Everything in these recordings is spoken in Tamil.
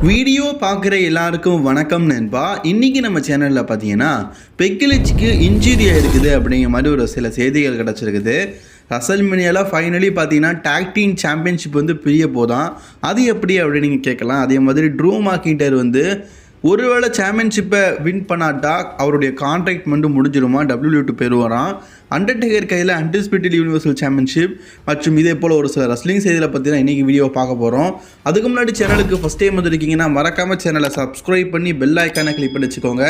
வீடியோ பார்க்குற எல்லாருக்கும் வணக்கம் நண்பா. இன்றைக்கி நம்ம சேனலில் பார்த்தீங்கன்னா பெக்கிலிச்சுக்கு இன்ஜுரி ஆகிருக்குது அப்படிங்கிற மாதிரி ஒரு சில செய்திகள் கிடச்சிருக்குது. ரசல்மேனியாவில் ஃபைனலி பார்த்தீங்கன்னா டாக் டீம் சாம்பியன்ஷிப் வந்து பிரிய போதான். அது எப்படி அப்படின்னு நீங்கள் கேட்கலாம். அதே மாதிரி ட்ரூ மாக்கின்டர் வந்து ஒருவேளை சாம்பியன்ஷிப்பை வின் பண்ணாட்டா அவருடைய கான்ட்ராக்ட் மட்டும் முடிஞ்சிருமா, WWE பெறுவாராம். அண்டர்டேக்கர் கையில் அன்டிஸ்பியூட்டட் யூனிவர்சல் சாம்பியன்ஷிப் மற்றும் இதே போல் ஒரு சில ரெஸ்லிங் செய்தியில் பற்றி தான் இன்றைக்கி வீடியோ பார்க்க போகிறோம். அதுக்கு முன்னாடி சேனலுக்கு ஃபஸ்ட் டைம் வந்துருக்கீங்கன்னா மறக்காமல் சேனலை சப்ஸ்கிரைப் பண்ணி பெல் ஐக்கானை கிளிக் பண்ணி வச்சுக்கோங்க.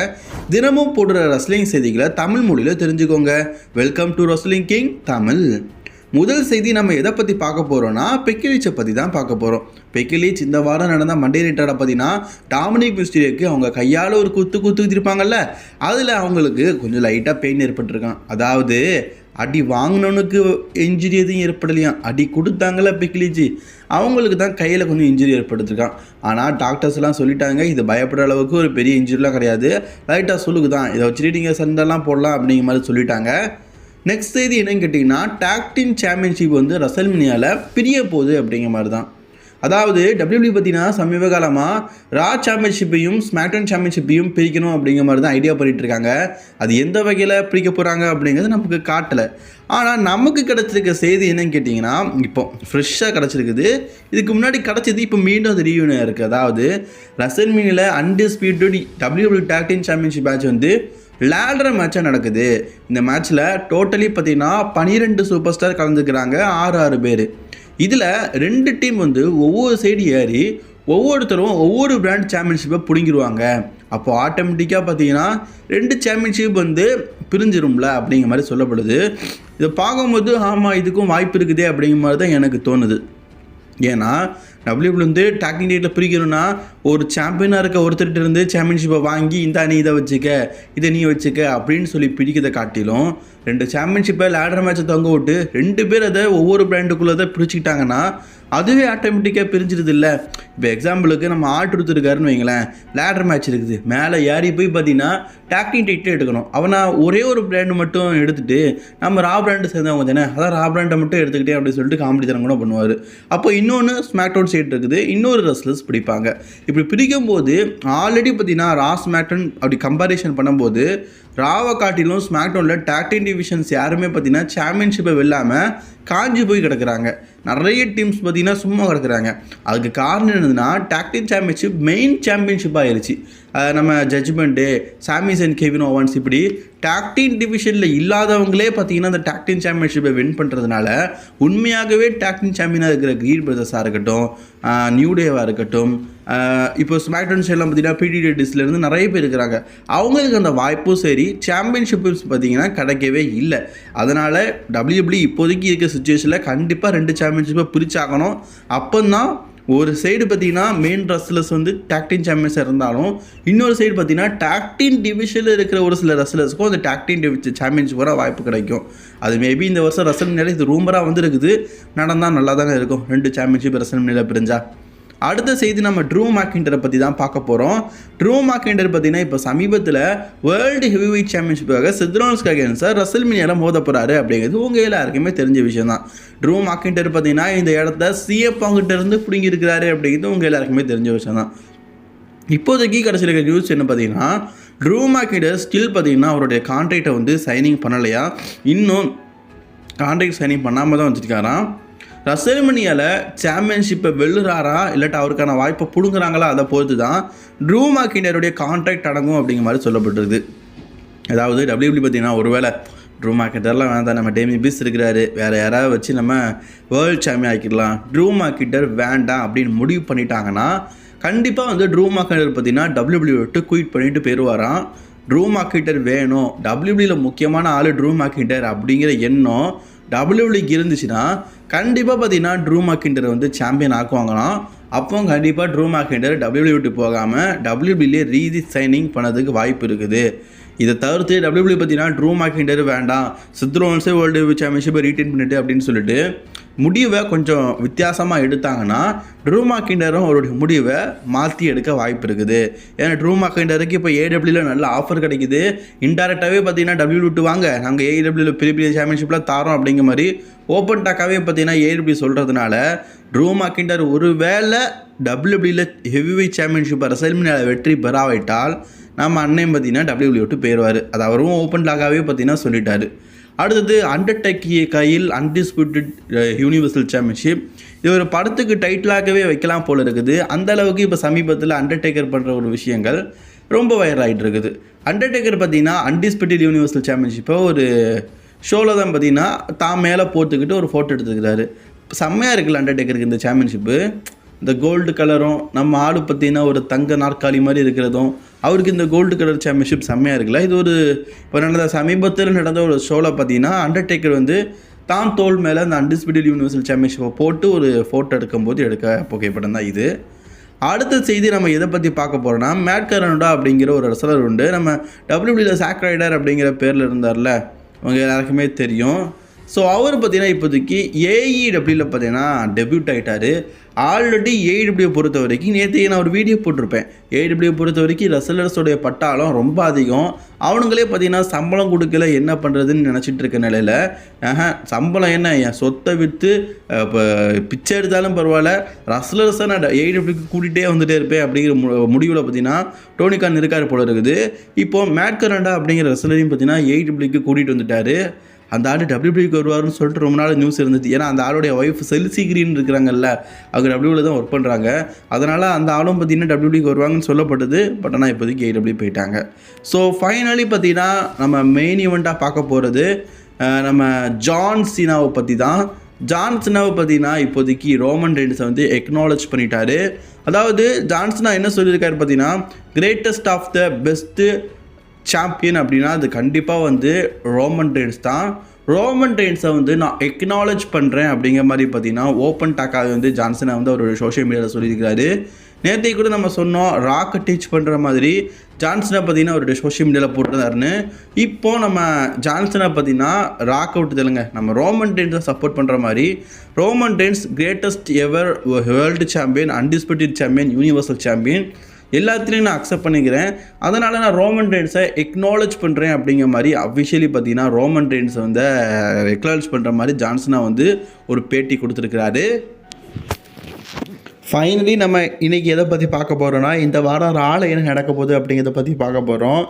தினமும் போடுற ரெஸ்லிங் செய்திகளை தமிழ் மொழியில் தெரிஞ்சுக்கோங்க. Welcome to wrestling king Tamil. முதல் செய்தி நம்ம எதை பற்றி பார்க்க போகிறோன்னா பெக்கிலிச்சை பற்றி தான் பார்க்க போகிறோம். பெக்கிலிச் இந்த வாரம் நடந்த மண்டே நைட்டோட பார்த்தீங்கன்னா டாமினிக் மிஸ்டீரியோக்கு அவங்க கையால் ஒரு குத்திருப்பாங்கல்ல, அதில் அவங்களுக்கு கொஞ்சம் லைட்டாக பெயின் ஏற்பட்டிருக்கான். அதாவது அடி வாங்கினவனுக்கு இன்ஜுரி எதுவும் ஏற்படலையாம், அடி கொடுத்தாங்கள பெக்கிலிச்சு அவங்களுக்கு தான் கையில் கொஞ்சம் இன்ஜுரி ஏற்படுத்திருக்கான். ஆனால் டாக்டர்ஸ்லாம் சொல்லிட்டாங்க இது பயப்படுற அளவுக்கு ஒரு பெரிய இன்ஜுரிலாம் கிடையாது, லைட்டாக சொல்லுக்கு தான், இதை வச்சுட்டு நீங்கள் சண்டைலாம் போடலாம் அப்படிங்கிற மாதிரி சொல்லிட்டாங்க. நெக்ஸ்ட் செய்தி என்னன்னு கேட்டிங்கன்னா டாக் டீம் சாம்பியன்ஷிப் வந்து ரசல்மேனியாவில் பிரிய போகுது அப்படிங்கிற மாதிரி தான். அதாவது WWE பார்த்தீங்கன்னா சமீப காலமாக ரா சாம்பியன்ஷிப்பையும் ஸ்மாக்டவுன் சாம்பியன்ஷிப்பையும் பிரிக்கணும் அப்படிங்கிற மாதிரி தான் ஐடியா பண்ணிகிட்டு இருக்காங்க. அது எந்த வகையில் பிரிக்க போகிறாங்க அப்படிங்கிறது நமக்கு காட்டலை. ஆனால் நமக்கு கிடச்சிருக்க செய்தி என்னன்னு கேட்டிங்கன்னா இப்போ ஃப்ரெஷ்ஷாக கிடச்சிருக்குது. இதுக்கு முன்னாடி கிடச்சது இப்போ மீண்டும் அது ரீயூனியாக இருக்குது. அதாவது ரசல்மேனியாவில் undisputed WWE tag team championship match வந்து லேடர் மேட்சாக நடக்குது. இந்த மேட்ச்சில் டோட்டலி பார்த்தீங்கன்னா 12 சூப்பர் ஸ்டார் கலந்துக்கிறாங்க, 6 பேர். இதில் 2 டீம் வந்து ஒவ்வொரு சைடு ஏறி ஒவ்வொருத்தரும் ஒவ்வொரு பிராண்ட் சாம்பியன்ஷிப்பை பிடிங்கிடுவாங்க. அப்போ ஆட்டோமேட்டிக்காக பார்த்தீங்கன்னா 2 சாம்பியன்ஷிப் வந்து பிரிஞ்சிரும்ல அப்படிங்கிற மாதிரி சொல்லப்படுது. இதை பார்க்கும்போது ஆமாம் இதுக்கும் வாய்ப்பு இருக்குது அப்படிங்கிற மாதிரி தான் எனக்கு தோணுது. ஏன்னா WWE வந்து டாக்கிங் டேட்டில் பிரிக்கணும்னா ஒரு சாம்பியனாக இருக்க ஒருத்தர்கிட்ட இருந்து சாம்பியன்ஷிப்பை வாங்கி இந்த நீ இதை வச்சுக்க இதை நீ வச்சுக்க அப்படின்னு சொல்லி பிடிக்கிறதை காட்டிலும் 2 சாம்பியன்ஷிப்பை லேடர் மேட்சை தொங்க விட்டு 2 பேர் அதை ஒவ்வொரு பிராண்டுக்குள்ளே அதை பிடிச்சிக்கிட்டாங்கன்னா அதுவே ஆட்டோமேட்டிக்காக பிரிஞ்சிருது இல்லை. இப்போ எக்ஸாம்பிளுக்கு நம்ம ஆர்டர் இருக்காருன்னு வைங்களேன், லேடர் மேட்ச் இருக்குது, மேலே ஏறி போய் பார்த்தீங்கன்னா டாக்டிங் டைட்டில் எடுக்கணும். அவனா ஒரே ஒரு பிராண்டு மட்டும் எடுத்துகிட்டு நம்ம ரா பிராண்டு சேர்ந்தவங்க தானே, அதான் ரா பிராண்டை மட்டும் எடுத்துக்கிட்டே அப்படின்னு சொல்லிட்டு காமெடி தரம் கூட பண்ணுவார். அப்போ இன்னொன்று ஸ்மாக்டவுன் சைட் இருக்குது, இன்னொரு ரெஸ்லர்ஸ் பிடிப்பாங்க. இப்படி பிரிக்கும் போது ஆல்ரெடி பார்த்தீங்கன்னா ரா ஸ்மாக்டவுன் அப்படி கம்பேரிஷன் பண்ணும்போது ராவை காட்டிலும் ஸ்மாக்டவுனில் டாக்டிங் டிவிஷன்ஸ் யாருமே பார்த்தீங்கன்னா சாம்பியன்ஷிப்பை வெல்லாமல் காஞ்சி போய் கிடக்குறாங்க. நிறைய டீம்ஸ் பார்த்தீங்கன்னா சும்மா கிடக்குறாங்க. அதுக்கு காரணம் என்னதுன்னா டாக்டிங் சாம்பியன்ஷிப் மெயின் சாம்பியன்ஷிப் ஆயிடுச்சு. நம்ம ஜட்ஜ்மெண்ட்டு சாமிஸ் அண்ட் கெவின் ஓவன்ஸ் இப்படி டாக்டிங் டிவிஷனில் இல்லாதவங்களே பார்த்தீங்கன்னா அந்த டாக்டிங் சாம்பியன்ஷிப்பை வின் பண்ணுறதுனால உண்மையாகவே டாக்டிங் சாம்பியனாக இருக்கிற கிரீட் பிரதர்ஸாக இருக்கட்டும், நியூ டேவாக இருக்கட்டும், இப்போ ஸ்மாக்டவுன் சைட்லாம் பார்த்தீங்கன்னா PTDSலேருந்து நிறைய பேர் இருக்கிறாங்க. அவங்களுக்கு அந்த வாய்ப்பும் சரி சாம்பியன்ஷிப்ஸ் பார்த்தீங்கன்னா கிடைக்கவே இல்லை. அதனால் WWE இப்போதைக்கு இருக்க சுச்சுவேஷனில் கண்டிப்பாக 2 சாம்பியன்ஷிப்பை பிரிச்சாகணும். அப்போ தான் ஒரு சைடு பார்த்தீங்கன்னா மெயின் ரெஸ்லர்ஸ் வந்து டாக்டிங் சாம்பியன்ஸாக இருந்தாலும் இன்னொரு சைடு பார்த்தீங்கன்னா டாக்டிங் டிவிஷனில் இருக்கிற ஒரு சில ரெஸ்லர்ஸுக்கும் அந்த டாக்டிங் சாம்பியன்ஷிப் வர வாய்ப்பு கிடைக்கும். அது மேபி இந்த வருஷம் ரெஸ்ல்மேனியாவில் இது ரூமராக வந்து இருக்குது, நடந்தால் நல்லா தானே இருக்கும் 2 சாம்பியன்ஷிப் ரெஸ்ல்மேனியாவில் பிரிஞ்சா. அடுத்த செய்தி நம்ம ட்ரூ மாக்கின்டரை பற்றி தான் பார்க்க போகிறோம். ட்ரூ மாக்கின்டர் பார்த்தீங்கன்னா இப்போ சமீபத்தில் வேர்ல்டு ஹெவிவெயிட் சாம்பியன்ஷிப்பாக செத்ரோன்ஸ்க்கு அகேன்ஸ்டாக ரெஸ்ல்மேனியாவில் மோத போகிறாரு அப்படிங்கிறது உங்கள் எல்லாருக்குமே தெரிஞ்ச விஷயம் தான். ட்ரூ மாக்கின்டர் பார்த்தீங்கன்னா இந்த இடத்த CM Punkகிட்ட இருந்து பிடிங்கிருக்கிறாரு அப்படிங்கிறது உங்கள் எல்லாருக்குமே தெரிஞ்ச விஷயம் தான். இப்போதைக்கு கிடச்சிருக்க நியூஸ் என்ன பார்த்தீங்கன்னா ட்ரூ மாக்கின்டர் ஸ்டில் பார்த்தீங்கன்னா அவருடைய கான்ட்ராக்டை வந்து சைனிங் பண்ணலையா, இன்னும் கான்ட்ராக்ட் சைனிங் பண்ணாமல் தான் வச்சுருக்காராம். ரசல்மேனியாவில் சாம்பியன்ஷிப்பை வெல்லுறாரா இல்லாட்டா அவருக்கான வாய்ப்பை பிடுங்குறாங்களா அதை பொறுத்து தான் ட்ரூ மாக்கின்டருடைய கான்ட்ராக்ட் அடங்கும் அப்படிங்கிற மாதிரி சொல்லப்பட்டிருக்குது. அதாவது WWE பார்த்தீங்கன்னா ஒருவேளை ட்ரூ மாக்கின்டர்லாம் வேண்டாம், நம்ம டேமி பிஸ் இருக்கிறாரு, வேறு யாராவது வச்சு நம்ம வேர்ல்டு சாம்பியன் ஆக்கிடலாம், ட்ரூ மாக்கின்டர் வேண்டாம் அப்படின்னு முடிவு பண்ணிட்டாங்கன்னா கண்டிப்பாக வந்து ட்ரூ மாக்கின்டர் பார்த்தீங்கன்னா WWE விட்டு குயிட் பண்ணிட்டு போயிடுவாராம். ட்ரூ மாக்கின்டர் வேணும், WWEயில் முக்கியமான ஆள் ட்ரூ மாக்கின்டர் அப்படிங்கிற எண்ணம் WWEக்கு இருந்துச்சுன்னா கண்டிப்பாக பார்த்தீங்கன்னா ட்ரூ மாக்கின்டரை வந்து சாம்பியன் ஆக்குவாங்களாம். அப்போ கண்டிப்பாக ட்ரூ மாக்கின்டர் WWE விட்டு போகாமல் WWEலே ரீதி சைனிங் பண்ணதுக்கு வாய்ப்பு இருக்குது. இதை தவிர்த்து WWE பார்த்தீங்கன்னா ட்ரூ மேக்கின்டர் வேண்டாம், செத் ரோலன்ஸே வேர்ல்டு சாம்பியன்ஷிப்பை ரீட்டைன் பண்ணிட்டு அப்படின்னு சொல்லிட்டு முடிவை கொஞ்சம் வித்தியாசமாக எடுத்தாங்கன்னா ட்ரூ மேக்கின்டரும் அவருடைய முடிவை மாற்றி எடுக்க வாய்ப்பு இருக்குது. ஏன்னா ட்ரூ மேக்கின்டருக்கு இப்போ ஏடபிள்யூவில் நல்ல ஆஃபர் கிடைக்குது. இன்டெரக்டாகவே பார்த்தீங்கன்னா டபிள்யூ விட்டு வாங்க, நாங்கள் ஏடபிள்யூவில் பெரிய பெரிய சாம்பியன்ஷிப்பில் தரோம் அப்படிங்கிற மாதிரி ஓப்பன் டாக்காகவே பார்த்தீங்கன்னா ஏடபிள்யூ சொல்கிறதுனால ட்ரூ மேக்கின்டர் ஒரு வேளை டபிள்யூபிள்யூவில் ஹெவிவெயிட் சாம்பியன்ஷிப்பை ரெசல்மேனியாவில் வெற்றி பெறாவிட்டால் நம்ம அண்ணன் பார்த்தீங்கன்னா டபிள்யூபிள்யூ விட்டு போயிடுவார். அது அவரும் ஓப்பன் டாக்காகவே பார்த்தீங்கன்னா சொல்லிட்டாரு. அடுத்தது அண்டர்டேக்கர் கையில் அன்டிஸ்பியூட்டட் யூனிவர்சல் சாம்பியன்ஷிப். இது ஒரு படத்துக்கு டைட்டிலாகவே வைக்கலாம் போல் இருக்குது. அந்த அளவுக்கு இப்போ சமீபத்தில் அண்டர்டேக்கர் பண்ணுற ஒரு விஷயங்கள் ரொம்ப வைரல் ஆகிட்டு இருக்குது. அண்டர்டேக்கர் பார்த்தீங்கன்னா அன்டிஸ்பியூட்டட் யூனிவர்சல் சாம்பியன்ஷிப்பை ஒரு ஷோவில் தான் பார்த்தீங்கன்னா தான் மேலே போட்டுக்கிட்டு ஒரு ஃபோட்டோ எடுத்துக்கிறாரு. செம்மையாக இருக்குல்ல அண்டர்டேக்கருக்கு இந்த சாம்பியன்ஷிப்பு. இந்த கோல்டு கலரும் நம்ம ஆளு பார்த்தீங்கன்னா ஒரு தங்க நாற்காலி மாதிரி இருக்கிறதும் அவருக்கு இந்த கோல்டு கலர் சாம்பியன்ஷிப் செம்மையாக இருக்குல்ல. இது ஒரு இப்போ நடந்த சமீபத்தில் நடந்த ஒரு ஷோவில் பார்த்தீங்கன்னா அண்டர்டேக்கர் வந்து தான் தோல் மேலே அந்த அன்டிஸ்பியூட்டட் யூனிவர்சல் சாம்பியன்ஷிப்பை போட்டு ஒரு ஃபோட்டோ எடுக்கும்போது எடுக்க புகைப்படம் தான் இது. அடுத்த செய்தி நம்ம எதை பற்றி பார்க்க போகிறோன்னா, மேட் கரனோடா அப்படிங்கிற ஒரு ரெஸ்லர் உண்டு. நம்ம டபிள்யூபிள்யூவில் சாக் ரைடர் அப்படிங்கிற பேரில் இருந்தார்ல, அவங்க எல்லாருக்குமே தெரியும். ஸோ அவர் பார்த்தீங்கன்னா இப்போதைக்கு ஏஇடபிள்யூவில் பார்த்தீங்கன்னா டெபியூட் ஆகிட்டார். ஆல்ரெடி ஏஇடபிள்யூ பொறுத்த வரைக்கும் நேற்று நான் ஒரு வீடியோ போட்டிருப்பேன். ஏஇடபிள்யூ பொறுத்த வரைக்கும் ரெஸ்லர்ஸோடைய பட்டாளம் ரொம்ப அதிகம். அவனுங்களே பார்த்தீங்கன்னா சம்பளம் கொடுக்கல, என்ன பண்ணுறதுன்னு நினச்சிட்டு இருக்க நிலையில் சம்பளம் என்ன, என் சொத்தை விற்று இப்போ பிச்சை எடுத்தாலும் பரவாயில்ல, ரெஸ்லர்ஸை நான் ஏஇடபிள்யூக்கு கூட்டிகிட்டே வந்துகிட்டே இருப்பேன் அப்படிங்கிற முடிவில் பார்த்தீங்கன்னா டோனி கான் இருக்கார் போல இருக்குது. இப்போது மேட் கரண்டா அப்படிங்கிற ரெஸ்லரையும் பார்த்தீங்கன்னா ஏஇடபிள்யூக்கு கூட்டிகிட்டு வந்துட்டார். அந்த ஆள் டபிள்யூபிள்யூக்கு வருவார்னு சொல்லிட்டு ரொம்ப நாள் நியூஸ் இருந்துச்சு. ஏன்னா அந்த ஆளுடைய ஒய்ஃப் செல்சி கிரீன் இருக்கிறாங்கல்ல, அவங்க டபிள்யூவில் தான் ஒர்க் பண்ணுறாங்க. அதனால் அந்த ஆளும் பார்த்தீங்கன்னா டபிள்யூபிள்யூக்கு வருவாங்கன்னு சொல்லப்பட்டது. பட் ஆனால் இப்போதைக்கு ஏடபிள்யூ போயிட்டாங்க. ஸோ ஃபைனலி பார்த்தீங்கன்னா நம்ம மெயின் ஈவெண்ட்டாக பார்க்க போகிறது நம்ம ஜான் சீனாவை பற்றி தான். ஜான் சீனாவை பார்த்தீங்கன்னா இப்போதைக்கு ரோமன் ரெயின்ஸை வந்து எக்னாலஜ் பண்ணிட்டாரு. அதாவது ஜான் சீனா என்ன சொல்லியிருக்காரு பார்த்தீங்கன்னா, greatest of the best champion அப்படின்னா அது கண்டிப்பாக வந்து ரோமன் ரெயின்ஸ் தான். ரோமன் ரெயின்ஸை வந்து நான் எக்னாலஜ் பண்ணுறேன் அப்படிங்கிற மாதிரி பார்த்தீங்கன்னா ஓப்பன் டாக்காக வந்து ஜான்சனை வந்து அவர் சோஷியல் மீடியாவில் சொல்லியிருக்காரு. நேற்றை கூட நம்ம சொன்னோம் ராக்கை டீச் பண்ணுற மாதிரி ஜான்சனை பார்த்தீங்கன்னா அவருடைய சோஷியல் மீடியாவில் போட்டுருந்தாருன்னு. இப்போது நம்ம ஜான்சனை பார்த்தீங்கன்னா ராக்கை விட்டு தெலுங்க நம்ம ரோமன் ரெயின்ஸை சப்போர்ட் பண்ணுற மாதிரி ரோமன் ரெயின்ஸ் கிரேட்டஸ்ட் எவர் world champion, undisputed champion, universal champion எல்லாத்துலேயும் நான் அக்செப்ட் பண்ணிக்கிறேன். அதனால் நான் ரோமன் ரெயின்ஸை எக்னாலஜ் பண்ணுறேன் அப்படிங்கிற மாதிரி அஃபிஷியலி பார்த்தீங்கன்னா ரோமன் ரெயின்ஸை வந்து எக்னாலஜ் பண்ணுற மாதிரி ஜான்சனா வந்து ஒரு பேட்டி கொடுத்துருக்கிறாரு. ஃபைனலி நம்ம இன்றைக்கி எதை பற்றி பார்க்க போகிறோன்னா, இந்த வாரம் ராவில் என்ன நடக்க போகுது அப்படிங்கிறத பற்றி பார்க்க போகிறோம்.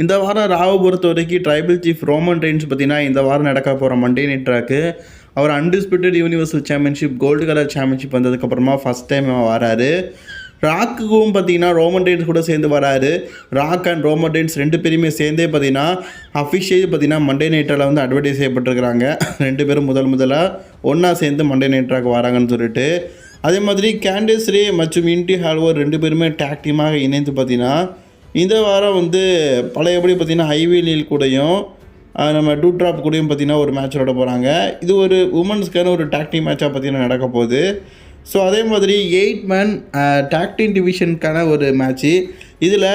இந்த வாரம் ராவை பொறுத்த வரைக்கும் ட்ரைபல் சீஃப் ரோமன் ரெயின்ஸ் பார்த்தீங்கன்னா இந்த வாரம் நடக்க போகிற மண்டே நைட் ட்ராக்கு அவர் undisputed universal championship gold colour championship வந்ததுக்கப்புறமா ஃபஸ்ட் டைம் வராரு. ராக்குக்கும் பார்த்தீங்கன்னா ரோமன் ரெயின்ஸ் கூட சேர்ந்து வராரு. ராக் அண்ட் ரோமன் ரெயின்ஸ் ரெண்டு பேருமே சேர்ந்தே பார்த்தீங்கன்னா அஃபிஷியலி பார்த்தீங்கன்னா மண்டே நைட்டில் வந்து அட்வர்டைஸ் செய்யப்பட்டிருக்கிறாங்க. ரெண்டு பேரும் முதலாக ஒன்றா சேர்ந்து மண்டே நைட்ராக்கு வராங்கன்னு சொல்லிட்டு. அதே மாதிரி கேண்டிஸ் ரே மற்றும் இன்டி ஹால்வர் ரெண்டு பேருமே டேக் டீமாக இணைந்து பார்த்தீங்கன்னா இந்த வாரம் வந்து பழையபடி பார்த்தீங்கன்னா ஹைவேலியில் கூடயும் நம்ம டூ ட்ராப் கூடயும் பார்த்தீங்கன்னா ஒரு மேட்ச் விட போகிறாங்க. இது ஒரு உமன்ஸ்க்கான ஒரு டேக் டீம் மேட்சாக பார்த்தீங்கன்னா நடக்க போகுது. ஸோ அதே மாதிரி 8 மேன் டாக் டீம் டிவிஷனுக்கான ஒரு மேட்ச்சு. இதில்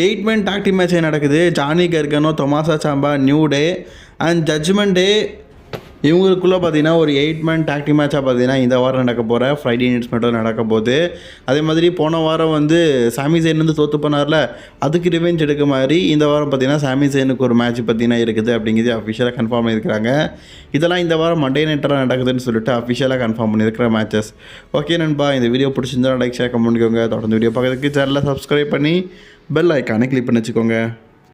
8 மேன் டாக் டீம் மேட்சே நடக்குது. Johnny Gargano, Tommaso Ciampa, New Day and Judgment Day இவங்களுக்குள்ளே பார்த்தீங்கன்னா ஒரு 8 மேன் டாக் டீம் மேட்சாக பார்த்தீங்கன்னா இந்த வாரம் நடக்க போகிற ஃப்ரைடே நைட்ஸ் மட்டும் நடக்க போகுது. அதே மாதிரி போன வாரம் வந்து சாமி சேன் வந்து தோற்று போனார்ல, அதுக்கு ரிவெஞ்ச் எடுக்க மாதிரி இந்த வாரம் பார்த்தீங்கன்னா சாமி சேனுக்கு ஒரு மேட்ச் பார்த்தீங்கன்னா இருக்குது அப்படிங்கிறது அஃபிஷியலாக கன்ஃபார்ம் பண்ணியிருக்கிறாங்க. இதெல்லாம் இந்த வாரம் மண்டே நைட்டாக நடக்குதுன்னு சொல்லிட்டு அஃபிஷியலாக கன்ஃபார்ம் பண்ணியிருக்கிற மேட்சஸ். ஓகே நண்பா, இந்த வீடியோ பிடிச்சிருந்தா லைக் ஷேர் கமெண்ட் பண்ணிக்கோங்க. தொடர்ந்து வீடியோ பார்க்கறதுக்கு சேனலை சப்ஸ்கிரைப் பண்ணி பெல் ஐக்கானை கிளிக் பண்ணி வச்சுக்கோங்க.